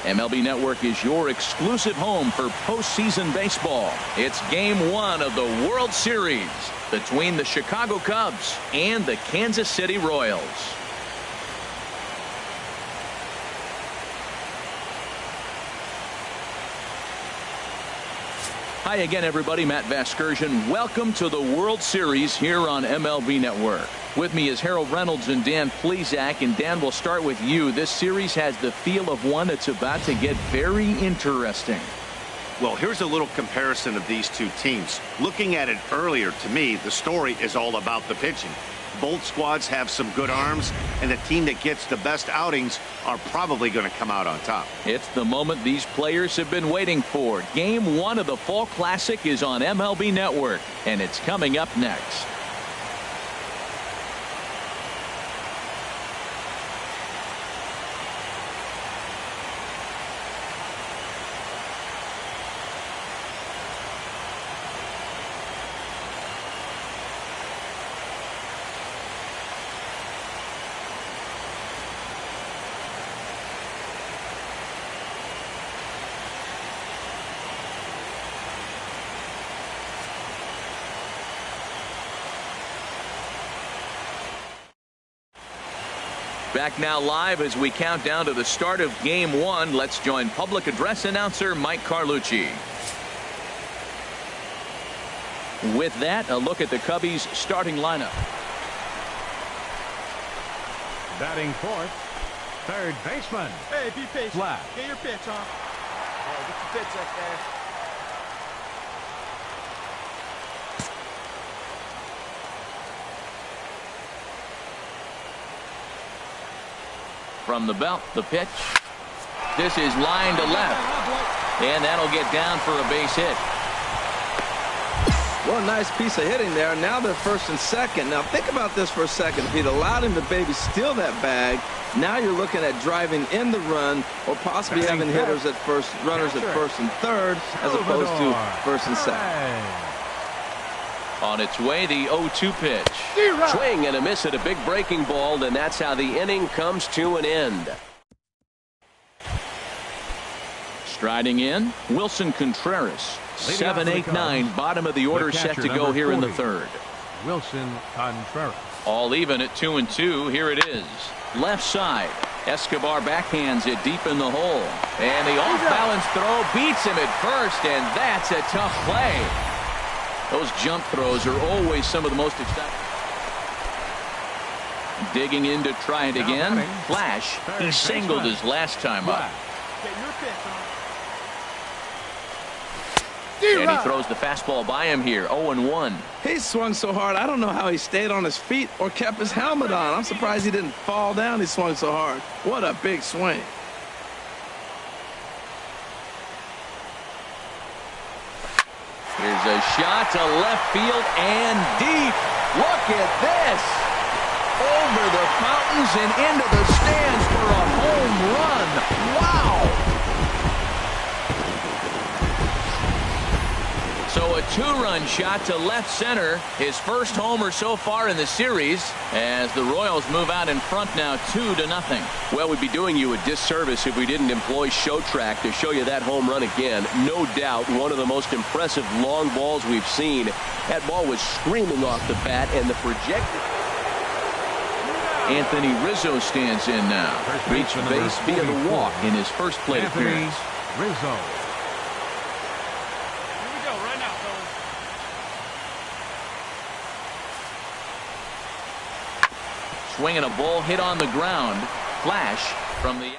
MLB Network is your exclusive home for postseason baseball. It's Game 1 of the World Series between the Chicago Cubs and the Kansas City Royals. Hi again, everybody. Matt Vasgersian. Welcome to the World Series here on MLB Network. With me is Harold Reynolds and Dan Plesac. And Dan, we'll start with you. This series has the feel of one that's about to get very interesting. Well, here's a little comparison of these two teams. Looking at it earlier, to me, the story is all about the pitching. Both squads have some good arms, and the team that gets the best outings are probably going to come out on top. It's the moment these players have been waiting for. Game 1 of the Fall Classic is on MLB Network, and it's coming up next. Back now live as we count down to the start of Game 1. Let's join public address announcer Mike Carlucci. With that, a look at the Cubbies' starting lineup. Batting fourth, third baseman. Hey, be patient. Flat. Get your pitch, huh? Hey, get your pitch up there. From the belt, the pitch. This is line to left. And that'll get down for a base hit. Well, nice piece of hitting there. Now they're first and second. Now think about this for a second. If he'd allowed him to maybe steal that bag, now you're looking at driving in the run or possibly having hitters at first, runners at first and third, as opposed to first and second. On its way, the 0-2 pitch. Swing and a miss at a big breaking ball, and that's how the inning comes to an end. Striding in, Wilson Contreras. 7, 8, 9, bottom of the order set to go here in the third. Wilson Contreras. All even at 2-2. Here it is. Left side. Escobar backhands it deep in the hole. And the off-balance throw beats him at first, and that's a tough play. Those jump throws are always some of the most exciting. Digging in to try it again. Flash. He singled his last time up. Get your pitch, huh? And he throws the fastball by him here. 0-1. He swung so hard, I don't know how he stayed on his feet or kept his helmet on. I'm surprised he didn't fall down. He swung so hard. What a big swing. Here's a shot to left field and deep. Look at this. Over the fountains and into the stands for a home run. Wow. So a two-run shot to left center. His first homer so far in the series as the Royals move out in front now 2-0. Well, we'd be doing you a disservice if we didn't employ show track to show you that home run again. No doubt one of the most impressive long balls we've seen. That ball was screaming off the bat, and the projected. Anthony Rizzo stands in now. Reached base via the walk in his first plate appearance. Rizzo. Swinging a ball hit on the ground. Flash from the.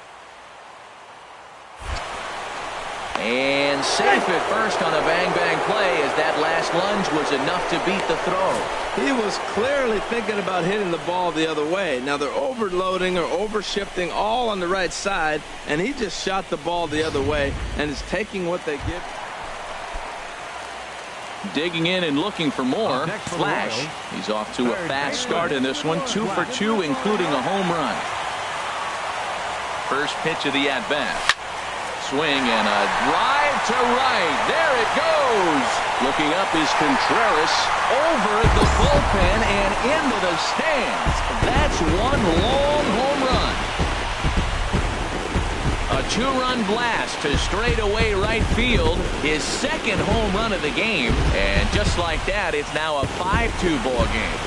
And safe at first on a bang-bang play, as that last lunge was enough to beat the throw. He was clearly thinking about hitting the ball the other way. Now they're overloading or overshifting all on the right side, and he just shot the ball the other way and is taking what they give. Digging in and looking for more. Flash. He's off to a fast start in this one. 2 for 2, including a home run. First pitch of the at-bat. Swing and a drive to right. There it goes. Looking up is Contreras over the bullpen and into the stands. That's one long home run. A 2-run blast to straightaway right field. His second home run of the game. And just like that, it's now a 5-2 ball game.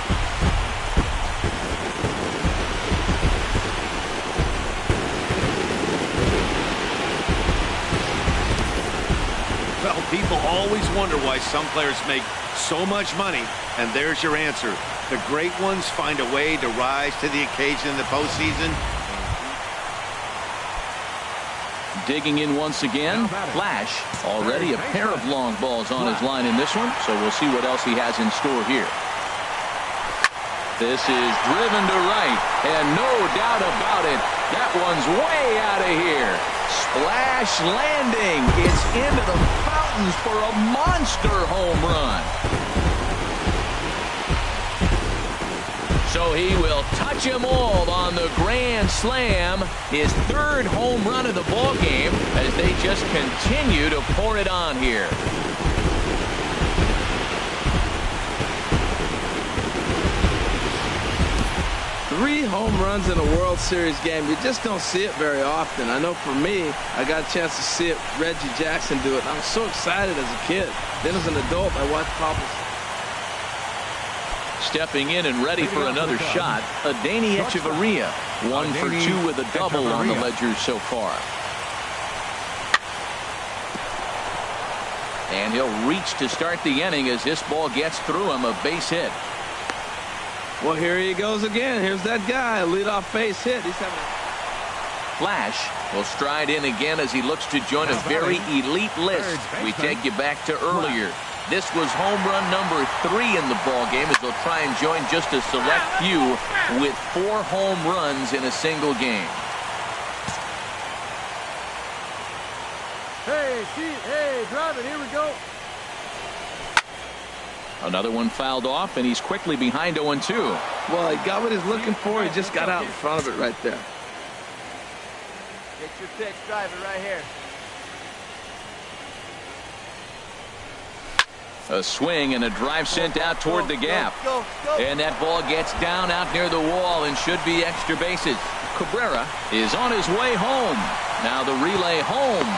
Well, people always wonder why some players make so much money, and there's your answer. The great ones find a way to rise to the occasion in the postseason. Digging in once again. Flash. Already a pair of long balls on his line in this one, so we'll see what else he has in store here. This is driven to right, and no doubt about it, that one's way out of here. Splash landing. It's into the fountains for a monster home run. So he will touch them all on the grand slam. His third home run of the ball game as they just continue to pour it on here. Three home runs in a World Series game. You just don't see it very often. I know for me, I got a chance to see it, Reggie Jackson do it. And I was so excited as a kid. Then as an adult, I watched Papa. Stepping in and ready for another shot, Adeiny Echeverria. 1 for 2 with a double on the ledger so far. And he'll reach to start the inning as this ball gets through him, a base hit. Well, here he goes again. Here's that guy, leadoff base hit. He's having Flash will stride in again as he looks to join a very elite list. We take you back to earlier. This was home run number 3 in the ball game as he'll try and join just a select few with 4 home runs in a single game. Hey, driving, here we go. Another one fouled off, and he's quickly behind 0-2. Well, he got what he's looking for. He just got out in front of it right there. Get your pitch, drive it right here. A swing and a drive sent out toward the gap. And that ball gets down out near the wall and should be extra bases. Cabrera is on his way home. Now the relay home.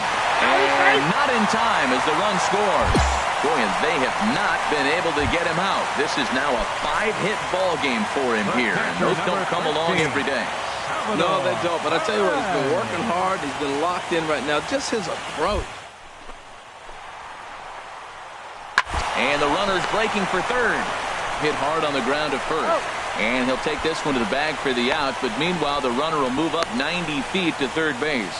And not in time as the run scores. Boy, and they have not been able to get him out. This is now a 5-hit ball game for him here. And those don't come along every day. No, they don't. But I tell you what, he's been working hard. He's been locked in right now. Just his approach. And the runner's breaking for third. Hit hard on the ground to first. And he'll take this one to the bag for the out. But meanwhile, the runner will move up 90 feet to third base.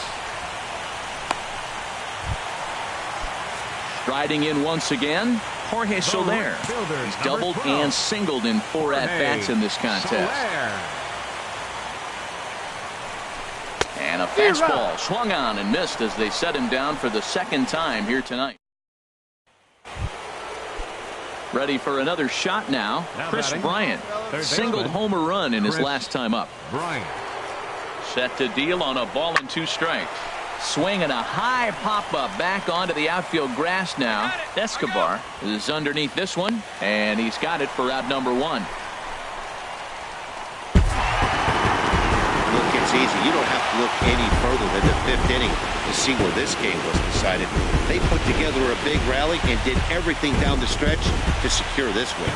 Striding in once again, Jorge Soler. He's doubled and singled in 4 at-bats in this contest. And a fastball swung on and missed as they set him down for the second time here tonight. Ready for another shot now. Chris Bryant singled homer run in his last time up. Set to deal on a ball and 2 strikes. Swing and a high pop-up back onto the outfield grass now. Escobar is underneath this one, and he's got it for out number 1. Look, it's easy. You don't have to look any further than the 5th inning to see where this game was decided. They put together a big rally and did everything down the stretch to secure this win.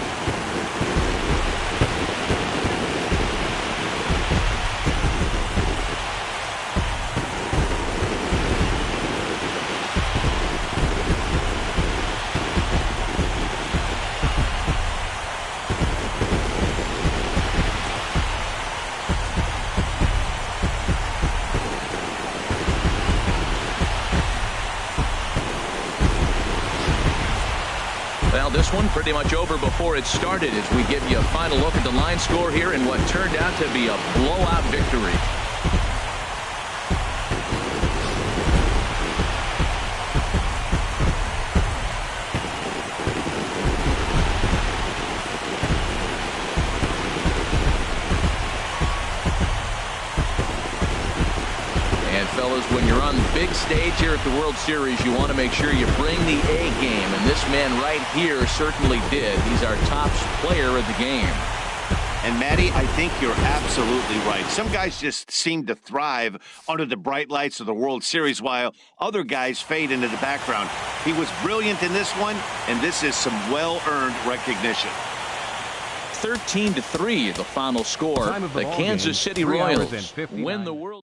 Well, this one pretty much over before it started as we give you a final look at the line score here in what turned out to be a blowout victory. Fellas, when you're on the big stage here at the World Series, you want to make sure you bring the A game, and this man right here certainly did. He's our top player of the game. And, Matty, I think you're absolutely right. Some guys just seem to thrive under the bright lights of the World Series, while other guys fade into the background. He was brilliant in this one, and this is some well-earned recognition. 13-3, the final score. The Kansas City Royals win the World.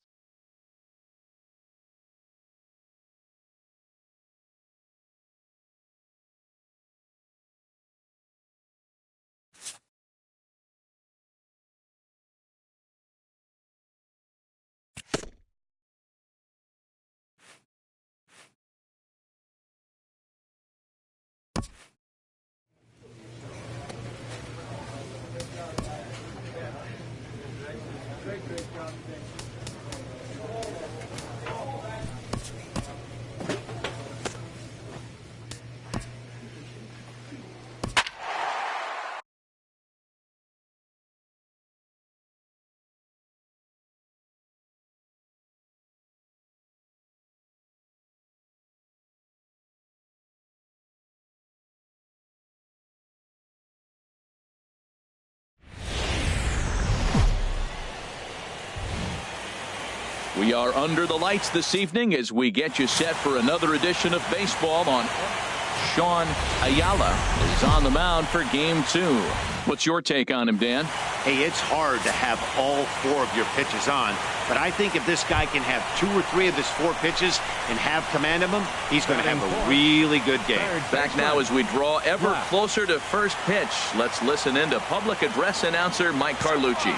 We are under the lights this evening as we get you set for another edition of baseball on. Sean Ayala is on the mound for game 2. What's your take on him, Dan? Hey, it's hard to have all 4 of your pitches on, but I think if this guy can have 2 or 3 of his 4 pitches and have command of them, he's going to have a really good game. Back now as we draw ever closer to first pitch. Let's listen in to public address announcer Mike Carlucci.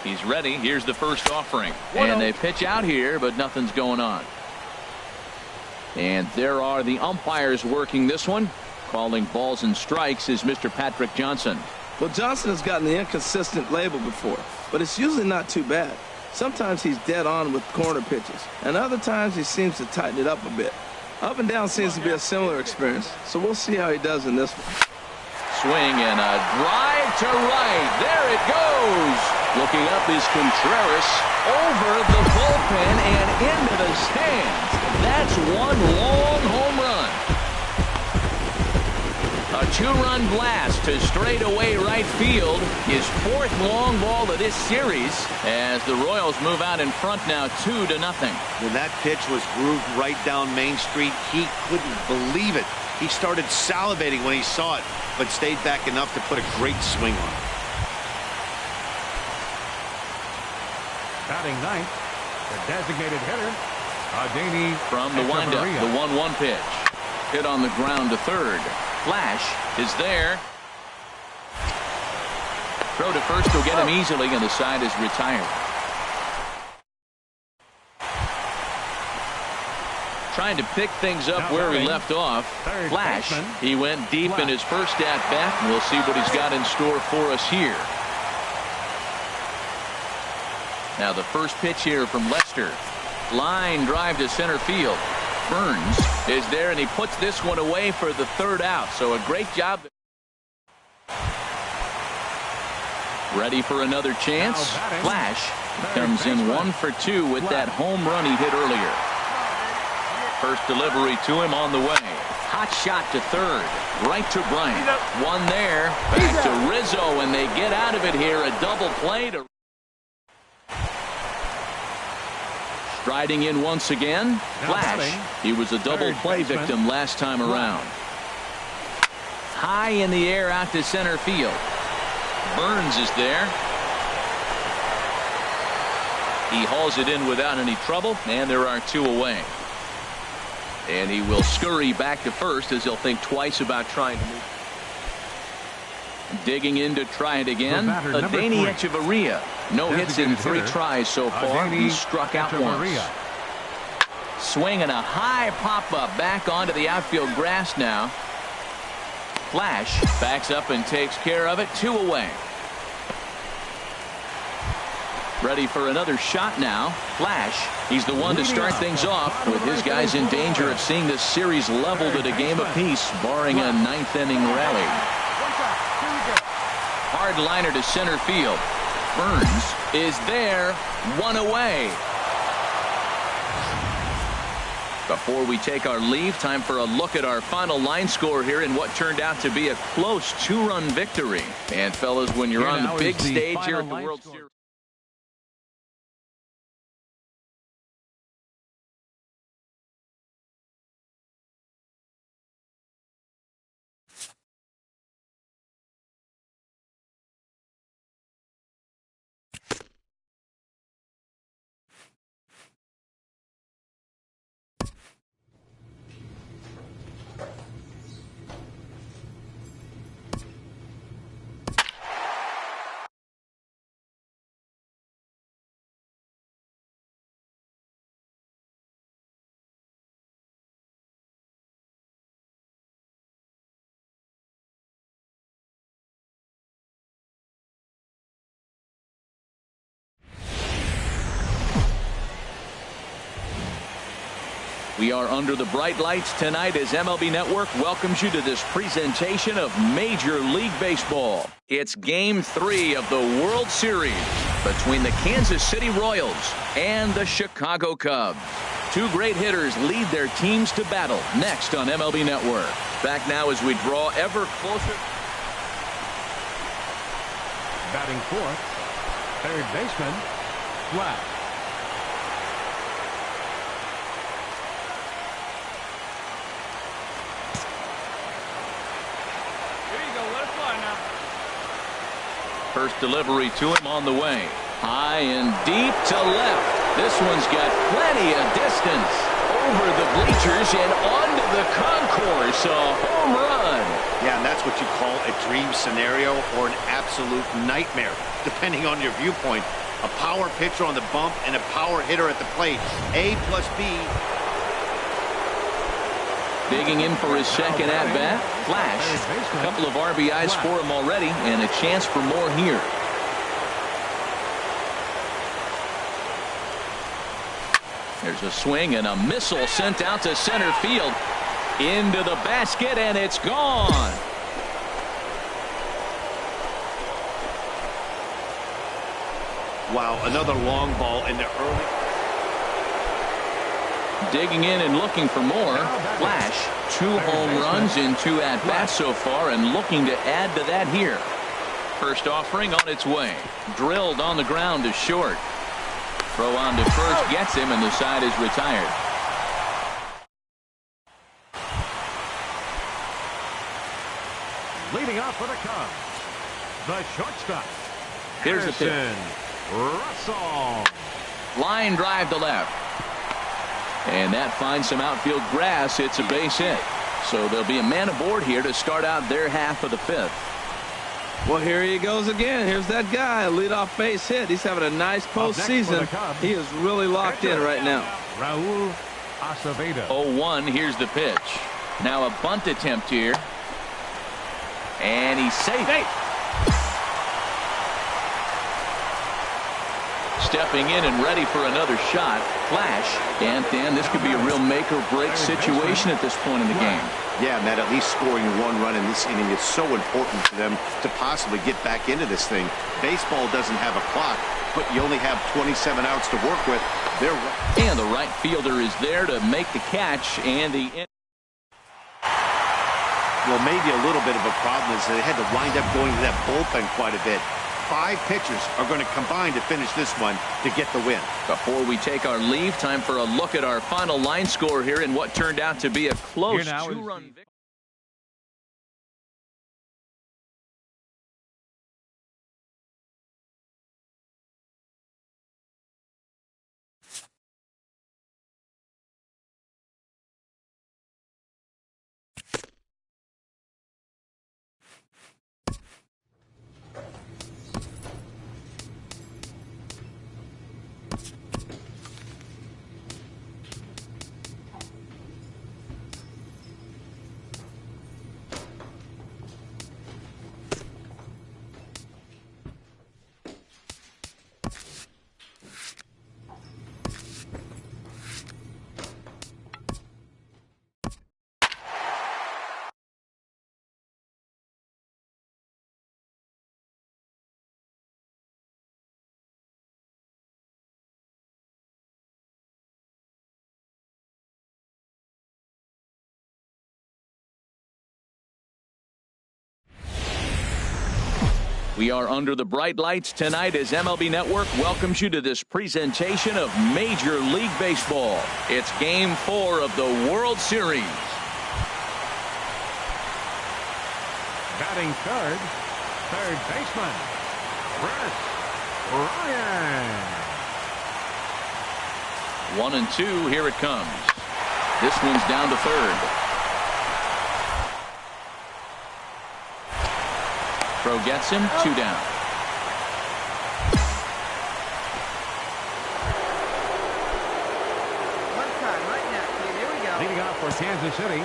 He's ready. Here's the first offering. And they pitch out here, but nothing's going on. And there are the umpires working this one. Calling balls and strikes is Mr. Patrick Johnson. Well, Johnson has gotten the inconsistent label before, but it's usually not too bad. Sometimes he's dead on with corner pitches, and other times he seems to tighten it up a bit. Up and down seems to be a similar experience, so we'll see how he does in this one. Swing and a drive to right. There it goes. Looking up is Contreras over the bullpen and into the stands. That's one long home run. A 2-run blast to straightaway right field. His 4th long ball of this series as the Royals move out in front now 2-0. When that pitch was grooved right down Main Street, he couldn't believe it. He started salivating when he saw it, but stayed back enough to put a great swing on it. Batting ninth, the designated hitter, Adeni from the windup. The 1-1 pitch. Hit on the ground to third. Flash is there. Throw to first will get him easily, and the side is retired. Trying to pick things up where he left off. Flash, he went deep in his first at-bat, and we'll see what he's got in store for us here. Now the first pitch here from Lester. Line drive to center field. Burns is there, and he puts this one away for the 3rd out. So a great job. Ready for another chance. Flash comes in 1 for 2 with that home run he hit earlier. First delivery to him on the way. Hot shot to third. Right to Bryant. One there. Back to Rizzo, and they get out of it here. A double play to. Striding in once again. Flash. He was a double play victim last time around. High in the air out to center field. Burns is there. He hauls it in without any trouble, and there are 2 away. And he will scurry back to first as he'll think twice about trying to move. Digging in to try it again. Adeni Echeverria. No hits in 3 tries so far. He struck out once. Swing and a high pop-up back onto the outfield grass now. Flash backs up and takes care of it. 2 away. Ready for another shot now. Flash. He's the one to start things off with his guys in danger of seeing this series leveled at a game apiece, barring a 9th-inning rally. Hard liner to center field. Burns is there. 1 away. Before we take our leave, time for a look at our final line score here in what turned out to be a close 2-run victory. And fellas, when you're on the big stage here at the World Series. We are under the bright lights tonight as MLB Network welcomes you to this presentation of Major League Baseball. It's Game 3 of the World Series between the Kansas City Royals and the Chicago Cubs. 2 great hitters lead their teams to battle next on MLB Network. Back now as we draw ever closer. Batting fourth, third baseman, Flash. First delivery to him on the way. High and deep to left. This one's got plenty of distance. Over the bleachers and onto the concourse. A home run. Yeah, and that's what you call a dream scenario or an absolute nightmare, depending on your viewpoint. A power pitcher on the bump and a power hitter at the plate. A plus B. Digging in for his second at-bat. Flash. A couple of RBIs for him already, and a chance for more here. There's a swing and a missile sent out to center field. Into the basket, and it's gone. Wow, another long ball in the early. Digging in and looking for more. Flash, 2 home runs in 2 at-bats so far, and looking to add to that here. First offering on its way. Drilled on the ground to short. Throw on to first gets him, and the side is retired. Leading off for the Cubs, the shortstop, Here's the pitch. Russell. Line drive to left. And that finds some outfield grass. It's a base hit. So there'll be a man aboard here to start out their half of the 5th. Well, here he goes again. Here's that guy, a leadoff base hit. He's having a nice postseason. He is really locked in right now. Raul Acevedo. 0-1. Here's the pitch. Now a bunt attempt here. And he's safe. Stepping in and ready for another shot. Flash. And Dan, this could be a real make or break situation at this point in the game. Yeah, Matt, at least scoring 1 run in this inning is so important for them to possibly get back into this thing. Baseball doesn't have a clock, but you only have 27 outs to work with. And the right fielder is there to make the catch, and the well, maybe a little bit of a problem is they had to wind up going to that bullpen quite a bit. 5 pitchers are going to combine to finish this one to get the win. Before we take our leave, time for a look at our final line score here in what turned out to be a close 2-run victory. We are under the bright lights tonight as MLB Network welcomes you to this presentation of Major League Baseball. It's Game 4 of the World Series. Batting third baseman, Chris Ryan. 1-2, here it comes. This one's down to third. Throw gets him, 2 down. One time, right now, kid. Here we go. Leading off for Kansas City,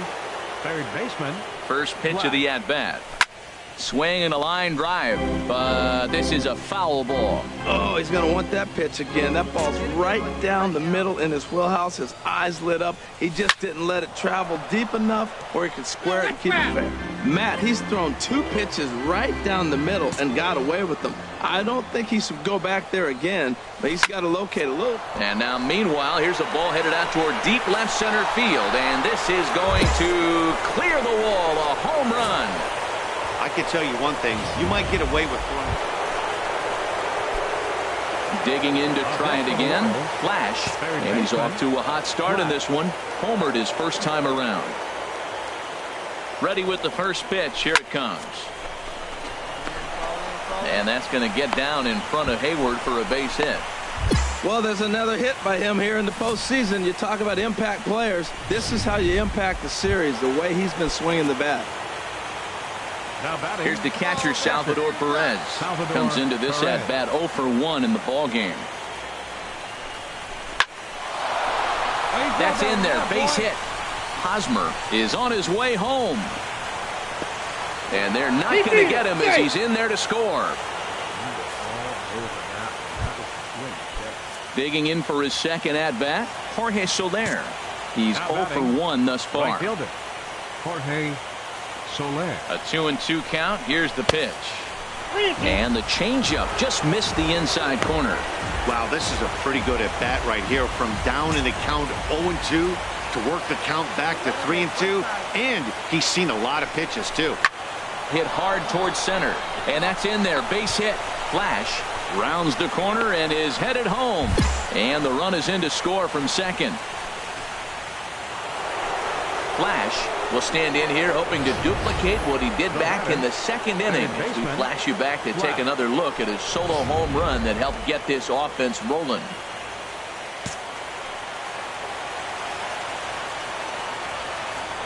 third baseman. First pitch of the at-bat. Swing and a line drive, but this is a foul ball. Oh, he's going to want that pitch again. That ball's right down the middle in his wheelhouse. His eyes lit up. He just didn't let it travel deep enough where he could square it and keep it fair. Matt, he's thrown 2 pitches right down the middle and got away with them. I don't think he should go back there again, but he's got to locate a little. And now, meanwhile, here's a ball headed out toward deep left center field, and this is going to clear the wall, a home run. I can tell you one thing, you might get away with throwing. Digging in to try it again. Flash. And he's off to a hot start in this one. Homered his first time around. Ready with the first pitch. Here it comes. And that's going to get down in front of Hayward for a base hit. Well, there's another hit by him here in the postseason. You talk about impact players. This is how you impact the series, the way he's been swinging the bat. Here's the catcher, Salvador Perez. Comes into this at-bat 0 for 1 in the ball game. That's in there. Base hit. Hosmer is on his way home. And they're not going to get him as he's in there to score. Digging in for his second at-bat, Jorge Soler. He's 0 for 1 thus far. Jorge Soler. A 2-2 count. Here's the pitch. And the changeup just missed the inside corner. Wow, this is a pretty good at bat right here. From down in the count 0-2 to work the count back to 3-2. And he's seen a lot of pitches, too. Hit hard towards center. And that's in there. Base hit. Flash rounds the corner and is headed home. And the run is in to score from second. Flash will stand in here hoping to duplicate what he did back in the second inning. As we flash you back to take another look at his solo home run that helped get this offense rolling.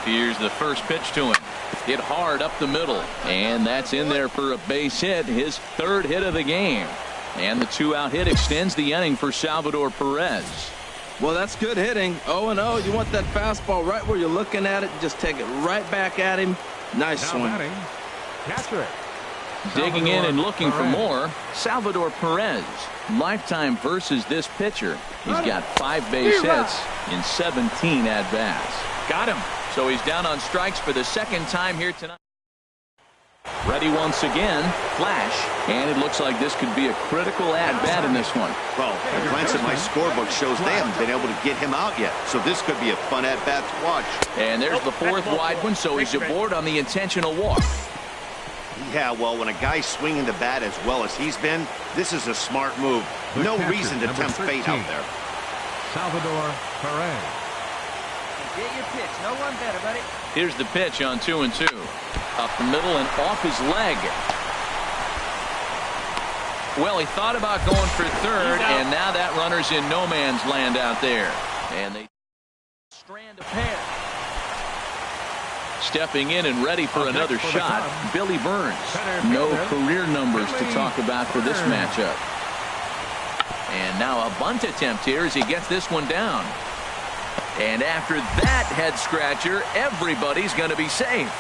Here's the first pitch to him. Hit hard up the middle. And that's in there for a base hit. His third hit of the game. And the 2-out hit extends the inning for Salvador Perez. Well, that's good hitting. 0-0. You want that fastball right where you're looking at it. Just take it right back at him. Nice swing. Catcher it. Digging in and looking for more. Salvador Perez. Lifetime versus this pitcher. He's got 5 base hits in 17 at-bats. Got him. So he's down on strikes for the second time here tonight. Ready once again. Flash. And it looks like this could be a critical at-bat in this one. Well, a glance at my scorebook shows they haven't been able to get him out yet. So this could be a fun at-bat to watch. And there's the 4th wide one, so he's aboard on the intentional walk. Yeah, well, when a guy's swinging the bat as well as he's been, this is a smart move. No reason to tempt fate out there. Salvador Perez. Get your pitch. No one better, buddy. Here's the pitch on 2-2. Up the middle and off his leg. Well, he thought about going for third, and now that runner's in no man's land out there. And they strand a pair. Stepping in and ready for another shot, Billy Burns. No career numbers to talk about for this matchup. And now a bunt attempt here as he gets this one down. And after that head scratcher, everybody's going to be safe.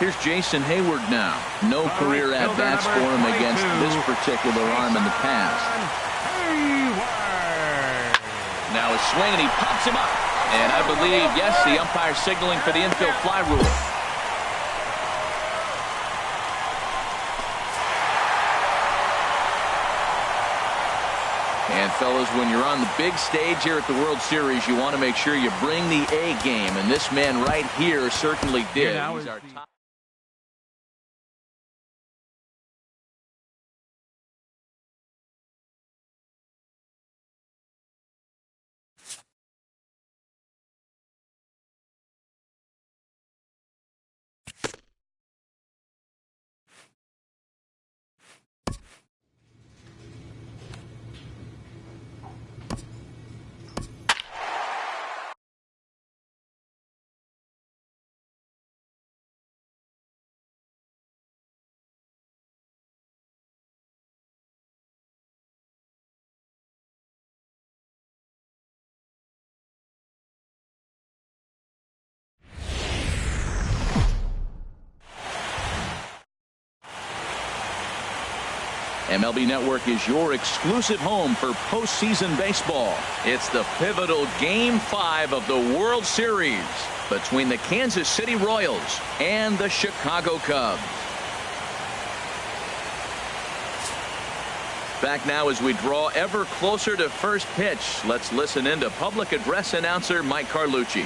Here's Jason Hayward now. No career at-bats for him against this particular arm in the past. Now a swing, and he pops him up. And I believe, yes, the umpire signaling for the infield fly rule. And, fellas, when you're on the big stage here at the World Series, you want to make sure you bring the A game. And this man right here certainly did. He's our top MLB Network is your exclusive home for postseason baseball. It's the pivotal Game 5 of the World Series between the Kansas City Royals and the Chicago Cubs. Back now as we draw ever closer to first pitch. Let's listen in to public address announcer Mike Carlucci.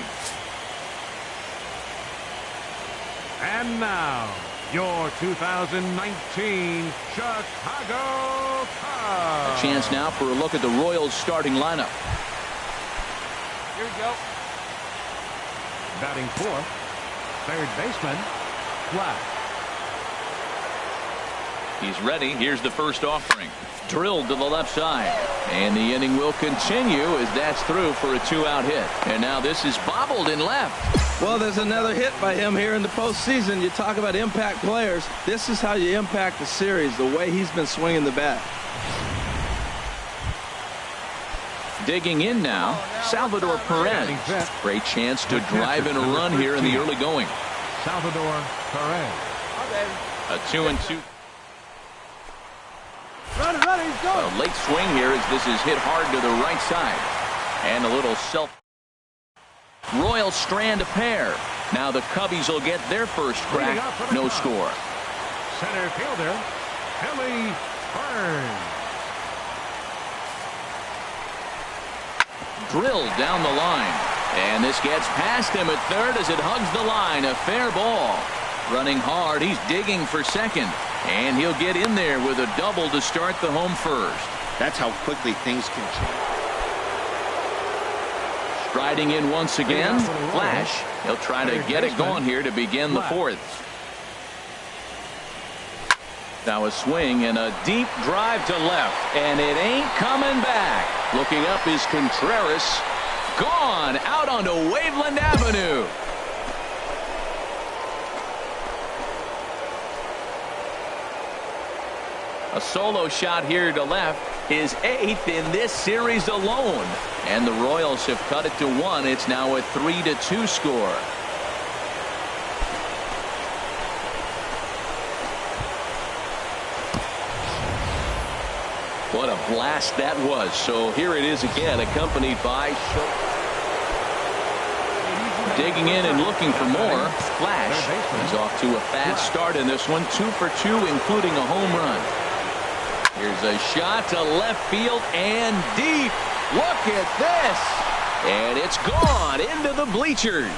And now, your 2019 Chicago Cubs. A chance now for a look at the Royals starting lineup. Here we go. Batting fourth, third baseman, Flash. He's ready. Here's the first offering. Drilled to the left side. And the inning will continue as that's through for a 2-out hit. And now this is bobbled in left. Well, there's another hit by him here in the postseason. You talk about impact players. This is how you impact the series, the way he's been swinging the bat. Digging in now, Salvador Perez. Great chance to drive in a run here in the early going. Salvador Perez. A 2-2. Run, he's going. A late swing here as this is hit hard to the right side. And a little Royals strand a pair. Now the Cubbies will get their first crack. No score. Center fielder, Billy Burns. Drilled down the line. And this gets past him at third as it hugs the line. A fair ball. Running hard. He's digging for second. And he'll get in there with a double to start the home first. That's how quickly things can change. Striding in once again. Flash. He'll try to get it going here to begin the fourth. Now a swing and a deep drive to left. And it ain't coming back. Looking up is Contreras. Gone out onto Waveland Avenue. A solo shot here to left, his 8th in this series alone. And the Royals have cut it to 1. It's now a 3-2 score. What a blast that was. So here it is again, accompanied by digging in and looking for more. Flash is off to a fast start in this one. 2 for 2, including a home run. Here's a shot to left field and deep. Look at this. And it's gone into the bleachers.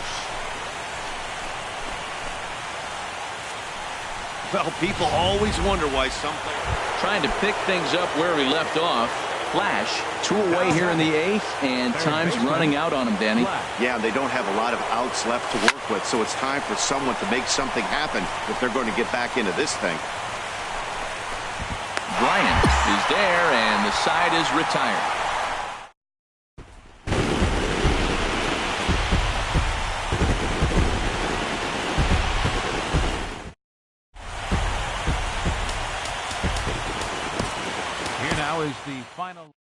Well, people always wonder why some players Trying to pick things up where we left off. Flash, 2 away here in the 8th, and time's running out on him, Danny. Yeah, they don't have a lot of outs left to work with, so it's time for someone to make something happen if they're going to get back into this thing. Bryant is there, and the side is retired. Here now is the final.